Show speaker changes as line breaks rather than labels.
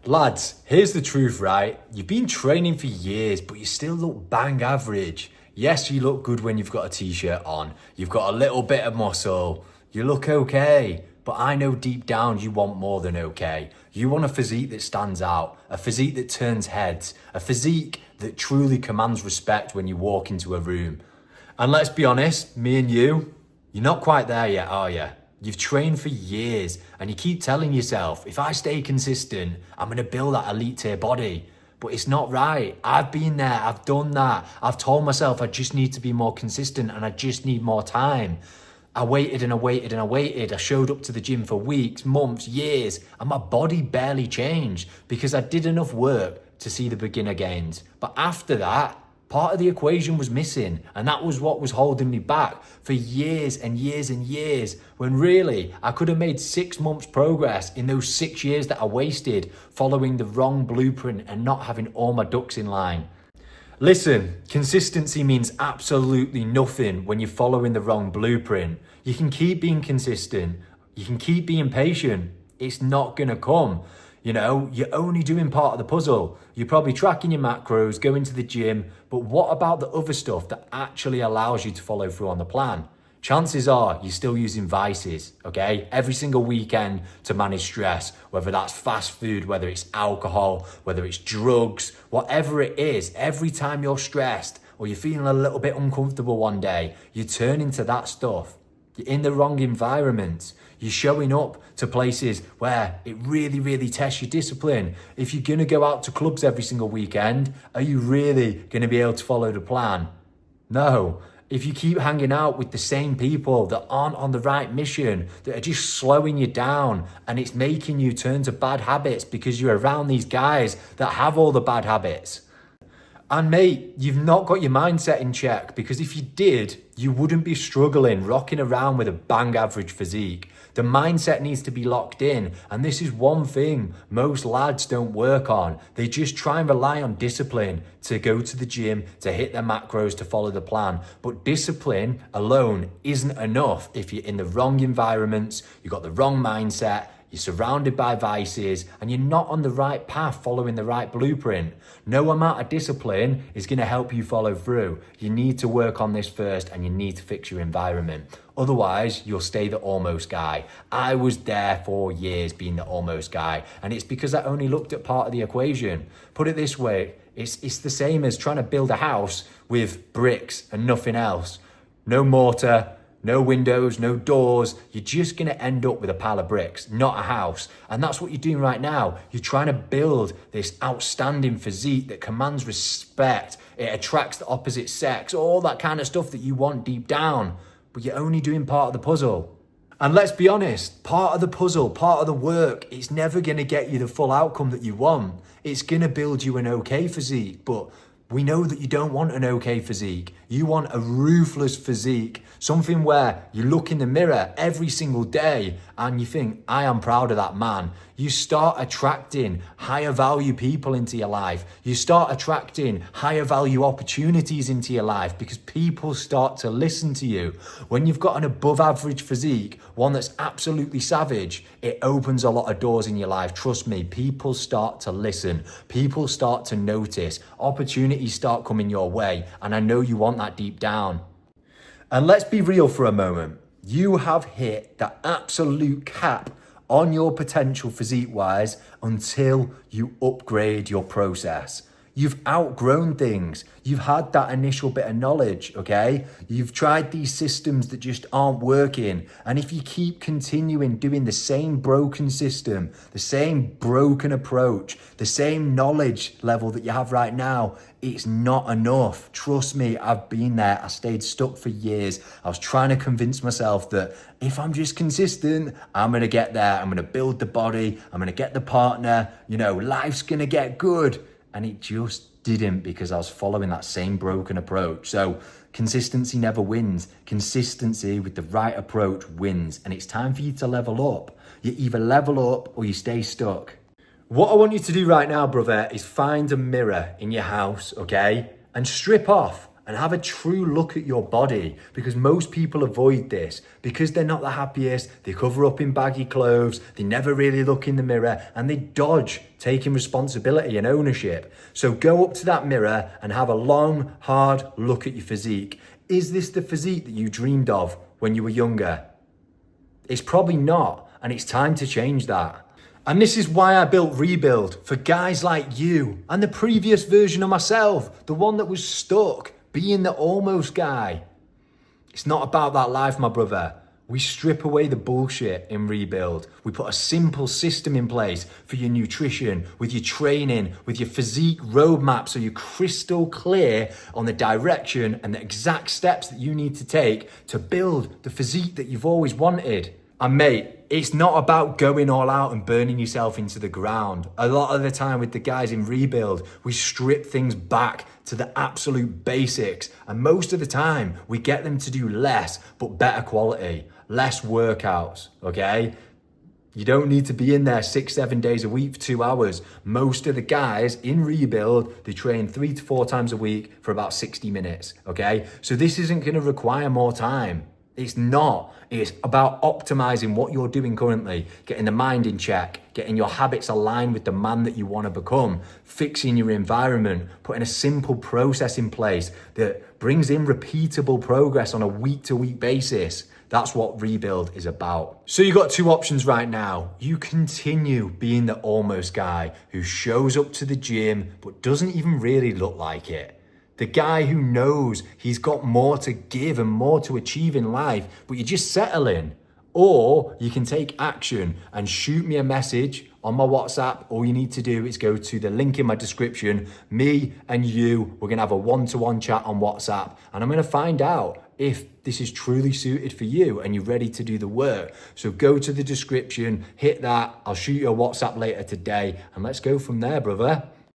Lads, here's the truth, right? You've been training for years, but you still look bang average. Yes, you look good when you've got a t-shirt on. You've got a little bit of muscle. You look okay. But I know deep down you want more than okay. You want a physique that stands out, a physique that turns heads, a physique that truly commands respect when you walk into a room. And let's be honest, me and you're not quite there yet, are you? You've trained for years and you keep telling yourself, if I stay consistent, I'm going to build that elite tier body. But it's not right. I've been there. I've done that. I've told myself I just need to be more consistent and I just need more time. I waited and I waited and I waited. I showed up to the gym for weeks, months, years, and my body barely changed because I did enough work to see the beginner gains. But after that, part of the equation was missing, and that was what was holding me back for years and years and years, when really I could have made 6 months progress in those 6 years that I wasted following the wrong blueprint and not having all my ducks in line. Listen, consistency means absolutely nothing when you're following the wrong blueprint. You can keep being consistent, you can keep being patient, it's not gonna come. You know, you're only doing part of the puzzle. You're probably tracking your macros, going to the gym, but what about the other stuff that actually allows you to follow through on the plan? Chances are you're still using vices, okay? Every single weekend to manage stress, whether that's fast food, whether it's alcohol, whether it's drugs, whatever it is, every time you're stressed or you're feeling a little bit uncomfortable one day, you turn into that stuff. You're in the wrong environment. You're showing up to places where it really, really tests your discipline. If you're gonna go out to clubs every single weekend, are you really gonna be able to follow the plan? No. If you keep hanging out with the same people that aren't on the right mission, that are just slowing you down, and it's making you turn to bad habits because you're around these guys that have all the bad habits. And mate, you've not got your mindset in check, because if you did, you wouldn't be struggling, rocking around with a bang average physique. The mindset needs to be locked in, and this is one thing most lads don't work on. They just try and rely on discipline to go to the gym, to hit their macros, to follow the plan. But discipline alone isn't enough if you're in the wrong environments, you've got the wrong mindset, you're surrounded by vices, and you're not on the right path following the right blueprint. No amount of discipline is going to help you follow through. You need to work on this first, and you need to fix your environment. Otherwise, you'll stay the almost guy. I was there for years being the almost guy, and it's because I only looked at part of the equation. Put it this way, it's the same as trying to build a house with bricks and nothing else. No mortar, no windows, no doors. You're just going to end up with a pile of bricks, not a house. And that's what you're doing right now. You're trying to build this outstanding physique that commands respect. It attracts the opposite sex, all that kind of stuff that you want deep down. But you're only doing part of the puzzle. And let's be honest, part of the puzzle, part of the work, it's never going to get you the full outcome that you want. It's going to build you an okay physique, but we know that you don't want an okay physique. You want a ruthless physique, something where you look in the mirror every single day and you think, I am proud of that man. You start attracting higher value people into your life. You start attracting higher value opportunities into your life because people start to listen to you. When you've got an above average physique, one that's absolutely savage, it opens a lot of doors in your life. Trust me, people start to listen. People start to notice. Opportunities start coming your way. And I know you want that deep down. And let's be real for a moment. You have hit the absolute cap on your potential physique-wise until you upgrade your process. You've outgrown things. You've had that initial bit of knowledge, okay? You've tried these systems that just aren't working. And if you keep continuing doing the same broken system, the same broken approach, the same knowledge level that you have right now, it's not enough. Trust me, I've been there. I stayed stuck for years. I was trying to convince myself that if I'm just consistent, I'm going to get there. I'm going to build the body. I'm going to get the partner. You know, life's going to get good. And it just didn't, because I was following that same broken approach. So consistency never wins. Consistency with the right approach wins. And it's time for you to level up. You either level up or you stay stuck. What I want you to do right now, brother, is find a mirror in your house, okay? And strip off and have a true look at your body, because most people avoid this because they're not the happiest. They cover up in baggy clothes, they never really look in the mirror, and they dodge taking responsibility and ownership. So go up to that mirror and have a long, hard look at your physique. Is this the physique that you dreamed of when you were younger? It's probably not, and it's time to change that. And this is why I built Rebuild, for guys like you and the previous version of myself, the one that was stuck, being the almost guy. It's not about that life, my brother. We strip away the bullshit in Rebuild. We put a simple system in place for your nutrition, with your training, with your physique roadmap, so you're crystal clear on the direction and the exact steps that you need to take to build the physique that you've always wanted. And mate, it's not about going all out and burning yourself into the ground. A lot of the time with the guys in Rebuild, we strip things back to the absolute basics. And most of the time, we get them to do less, but better quality, less workouts, okay? You don't need to be in there 6-7 days a week for 2 hours. Most of the guys in Rebuild, they train 3 to 4 times a week for about 60 minutes, okay? So this isn't gonna require more time. It's not. It's about optimizing what you're doing currently, getting the mind in check, getting your habits aligned with the man that you want to become, fixing your environment, putting a simple process in place that brings in repeatable progress on a week-to-week basis. That's what Rebuild is about. So you've got 2 options right now. You continue being the almost guy who shows up to the gym but doesn't even really look like it. The guy who knows he's got more to give and more to achieve in life, but you're just settling. Or you can take action and shoot me a message on my WhatsApp. All you need to do is go to the link in my description. Me and you, we're gonna have a one-to-one chat on WhatsApp, and I'm gonna find out if this is truly suited for you and you're ready to do the work. So go to the description, hit that. I'll shoot you a WhatsApp later today, and let's go from there, brother.